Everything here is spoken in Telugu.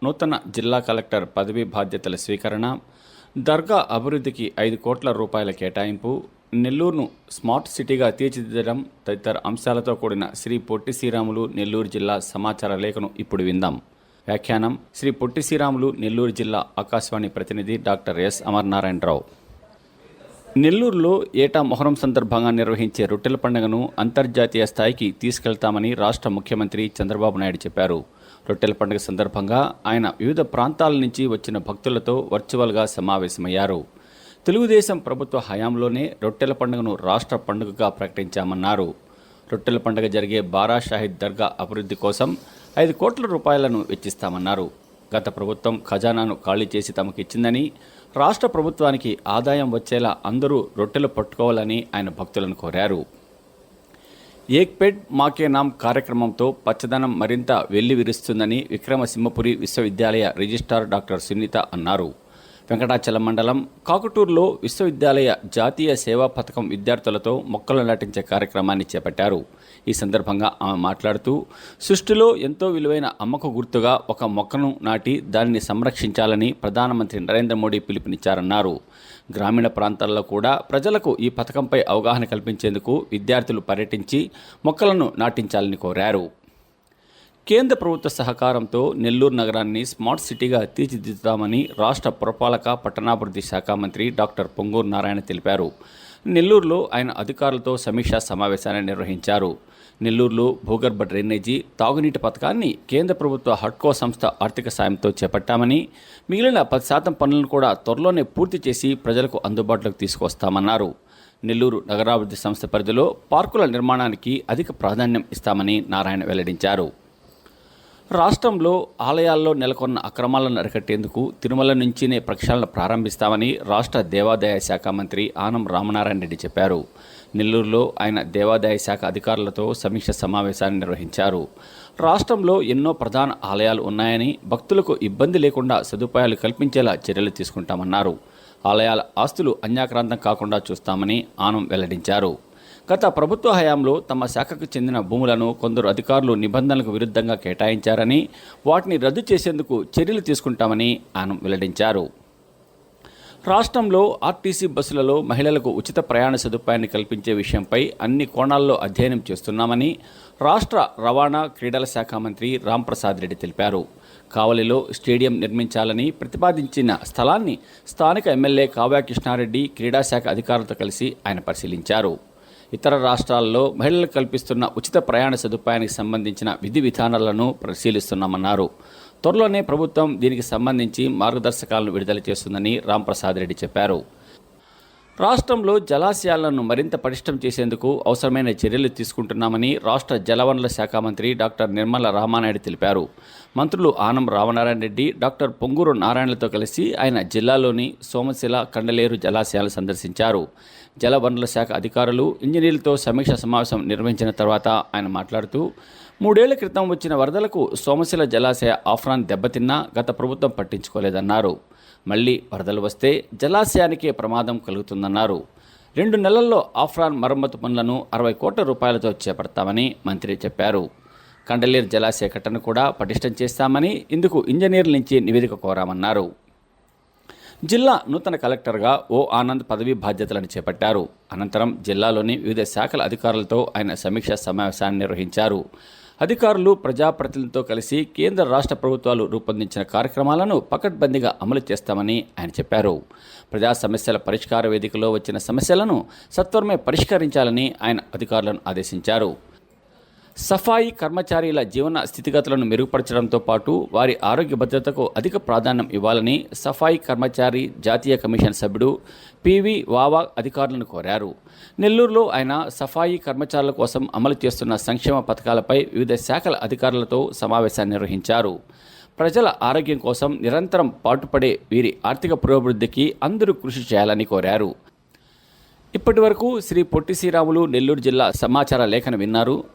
నూతన జిల్లా కలెక్టర్ పదవీ బాధ్యతల స్వీకరణ, దర్గా అభివృద్ధికి 5 కోట్ల రూపాయల కేటాయింపు, నెల్లూరును స్మార్ట్ సిటీగా తీర్చిదిద్దడం తదితర అంశాలతో కూడిన శ్రీ పొట్టి శ్రీరాములు నెల్లూరు జిల్లా సమాచార లేఖను ఇప్పుడు విందాం. వ్యాఖ్యానం శ్రీ పొట్టి శ్రీరాములు నెల్లూరు జిల్లా ఆకాశవాణి ప్రతినిధి డాక్టర్ ఎస్ అమర్నారాయణరావు. నెల్లూరులో ఏటా మొహరం సందర్భంగా నిర్వహించే రొట్టెల పండుగను అంతర్జాతీయ స్థాయికి తీసుకెళ్తామని రాష్ట్ర ముఖ్యమంత్రి చంద్రబాబు నాయుడు చెప్పారు. రొట్టెల పండుగ సందర్భంగా ఆయన వివిధ ప్రాంతాల నుంచి వచ్చిన భక్తులతో వర్చువల్గా సమావేశమయ్యారు. తెలుగుదేశం ప్రభుత్వ హయాంలోనే రొట్టెల పండుగను రాష్ట్ర పండుగగా ప్రకటించామన్నారు. రొట్టెల పండుగ జరిగే బారా షాహిద్ దర్గా అభివృద్ధి కోసం 5 కోట్ల రూపాయలను వెచ్చిస్తామన్నారు. గత ప్రభుత్వం ఖజానాను ఖాళీ చేసి తమకు ఇచ్చిందని, రాష్ట్ర ప్రభుత్వానికి ఆదాయం వచ్చేలా అందరూ రొట్టెలు పట్టుకోవాలని ఆయన భక్తులను కోరారు. ఏక్ పెడ్ మాకే నామ్ కార్యక్రమంతో పచ్చదనం మరింత వెల్లివిరుస్తుందని విక్రమసింహపురి విశ్వవిద్యాలయ రిజిస్ట్రార్ డాక్టర్ సునీత అన్నారు. వెంకటాచలం మండలం కాకుటూరులో విశ్వవిద్యాలయ జాతీయ సేవా పథకం విద్యార్థులతో మొక్కలు నాటించే కార్యక్రమాన్ని చేపట్టారు. ఈ సందర్భంగా ఆమె మాట్లాడుతూ, సృష్టిలో ఎంతో విలువైన అమ్మకు గుర్తుగా ఒక మొక్కను నాటి దానిని సంరక్షించాలని ప్రధానమంత్రి నరేంద్ర మోడీ పిలుపునిచ్చారన్నారు. గ్రామీణ ప్రాంతాల్లో కూడా ప్రజలకు ఈ పథకంపై అవగాహన కల్పించేందుకు విద్యార్థులు పర్యటించి మొక్కలను నాటించాలని కోరారు. కేంద్ర ప్రభుత్వ సహకారంతో నెల్లూరు నగరాన్ని స్మార్ట్ సిటీగా తీర్చిదిద్దుతామని రాష్ట్ర పురపాలక పట్టణాభివృద్ధి శాఖ మంత్రి డాక్టర్ పొంగూరు నారాయణ తెలిపారు. నెల్లూరులో ఆయన అధికారులతో సమీక్షా సమావేశాన్ని నిర్వహించారు. నెల్లూరులో భూగర్భ డ్రైనేజీ, తాగునీటి పథకాన్ని కేంద్ర ప్రభుత్వ హడ్కో సంస్థ ఆర్థిక సాయంతో చేపట్టామని, మిగిలిన 10% పనులను కూడా త్వరలోనే పూర్తి చేసి ప్రజలకు అందుబాటులోకి తీసుకొస్తామన్నారు. నెల్లూరు నగరాభివృద్ధి సంస్థ పరిధిలో పార్కుల నిర్మాణానికి అధిక ప్రాధాన్యం ఇస్తామని నారాయణ వెల్లడించారు. రాష్ట్రంలో ఆలయాల్లో నెలకొన్న అక్రమాలను అరికట్టేందుకు తిరుమల నుంచినే ప్రక్షాళన ప్రారంభిస్తామని రాష్ట్ర దేవాదాయ శాఖ మంత్రి ఆనం రామనారాయణ రెడ్డి చెప్పారు. నెల్లూరులో ఆయన దేవాదాయ శాఖ అధికారులతో సమీక్ష సమావేశాన్ని నిర్వహించారు. రాష్ట్రంలో ఎన్నో ప్రధాన ఆలయాలు ఉన్నాయని, భక్తులకు ఇబ్బంది లేకుండా సదుపాయాలు కల్పించేలా చర్యలు తీసుకుంటామన్నారు. ఆలయాల ఆస్తులు అన్యాక్రాంతం కాకుండా చూస్తామని ఆనం వెల్లడించారు. గత ప్రభుత్వ హయాంలో తమ శాఖకు చెందిన భూములను కొందరు అధికారులు నిబంధనలకు విరుద్ధంగా కేటాయించారని, వాటిని రద్దు చేసేందుకు చర్యలు తీసుకుంటామని ఆనం వెల్లడించారు. రాష్ట్రంలో ఆర్టీసీ బస్సులలో మహిళలకు ఉచిత ప్రయాణ సదుపాయాన్ని కల్పించే విషయంపై అన్ని కోణాల్లో అధ్యయనం చేస్తున్నామని రాష్ట్ర రవాణా క్రీడల శాఖ మంత్రి రాంప్రసాద్ రెడ్డి తెలిపారు. కావలిలో స్టేడియం నిర్మించాలని ప్రతిపాదించిన స్థలాన్ని స్థానిక ఎమ్మెల్యే కావ్య కృష్ణారెడ్డి క్రీడాశాఖ అధికారులతో కలిసి ఆయన పరిశీలించారు. ఇతర రాష్ట్రాల్లో మహిళలకు కల్పిస్తున్న ఉచిత ప్రయాణ సదుపాయానికి సంబంధించిన విధి విధానాలను పరిశీలిస్తున్నామన్నారు. త్వరలోనే ప్రభుత్వం దీనికి సంబంధించి మార్గదర్శకాలను విడుదల చేస్తుందని రాంప్రసాద్ రెడ్డి చెప్పారు. రాష్ట్రంలో జలాశయాలను మరింత పటిష్టం చేసేందుకు అవసరమైన చర్యలు తీసుకుంటున్నామని రాష్ట్ర జలవనరుల శాఖ మంత్రి డాక్టర్ నిర్మల రామానాయుడు తెలిపారు. మంత్రులు ఆనం రామనారాయణ రెడ్డి, డాక్టర్ పొంగూరు నారాయణలతో కలిసి ఆయన జిల్లాలోని సోమశిల, కండలేరు జలాశయాలు సందర్శించారు. జలవనరుల శాఖ అధికారులు, ఇంజనీర్లతో సమీక్ష సమావేశం నిర్వహించిన తర్వాత ఆయన మాట్లాడుతూ, 3 ఏళ్ల క్రితం వచ్చిన వరదలకు సోమశిల జలాశయ ఆఫ్రాన్ దెబ్బతిన్నా గత ప్రభుత్వం పట్టించుకోలేదన్నారు. మళ్లీ వరదలు వస్తే జలాశయానికే ప్రమాదం కలుగుతుందన్నారు. 2 నెలల్లో ఆఫ్రాన్ మరమ్మతు పనులను 60 కోట్ల రూపాయలతో చేపడతామని మంత్రి చెప్పారు. కండలేరు జలాశయ కట్టను కూడా పటిష్టం చేస్తామని, ఇందుకు ఇంజనీర్ల నుంచి నివేదిక కోరామన్నారు. జిల్లా నూతన కలెక్టర్గా ఓ ఆనంద్ పదవీ బాధ్యతలను చేపట్టారు. అనంతరం జిల్లాలోని వివిధ శాఖల అధికారులతో ఆయన సమీక్షా సమావేశాన్ని నిర్వహించారు. అధికారులు, ప్రజాప్రతినిధులతో కలిసి కేంద్ర రాష్ట్ర ప్రభుత్వాలు రూపొందించిన కార్యక్రమాలను పకడ్బందీగా అమలు చేస్తామని ఆయన చెప్పారు. ప్రజా సమస్యల పరిష్కార వేదికలో వచ్చిన సమస్యలను సత్వరమే పరిష్కరించాలని ఆయన అధికారులను ఆదేశించారు. సఫాయి కర్మచారీల జీవన స్థితిగతులను మెరుగుపరచడంతో పాటు వారి ఆరోగ్య భద్రతకు అధిక ప్రాధాన్యం ఇవ్వాలని సఫాయి కర్మచారి జాతీయ కమిషన్ సభ్యుడు పివి వావా అధికారులను కోరారు. నెల్లూరులో ఆయన సఫాయి కర్మచారుల కోసం అమలు చేస్తున్న సంక్షేమ పథకాలపై వివిధ శాఖల అధికారులతో సమావేశాన్ని నిర్వహించారు. ప్రజల ఆరోగ్యం కోసం నిరంతరం పాటుపడే వీరి ఆర్థిక పురోభివృద్ధికి అందరూ కృషి చేయాలని కోరారు. ఇప్పటి వరకు శ్రీ పొట్టి శ్రీరాములు నెల్లూరు జిల్లా సమాచార లేఖను విన్నారు.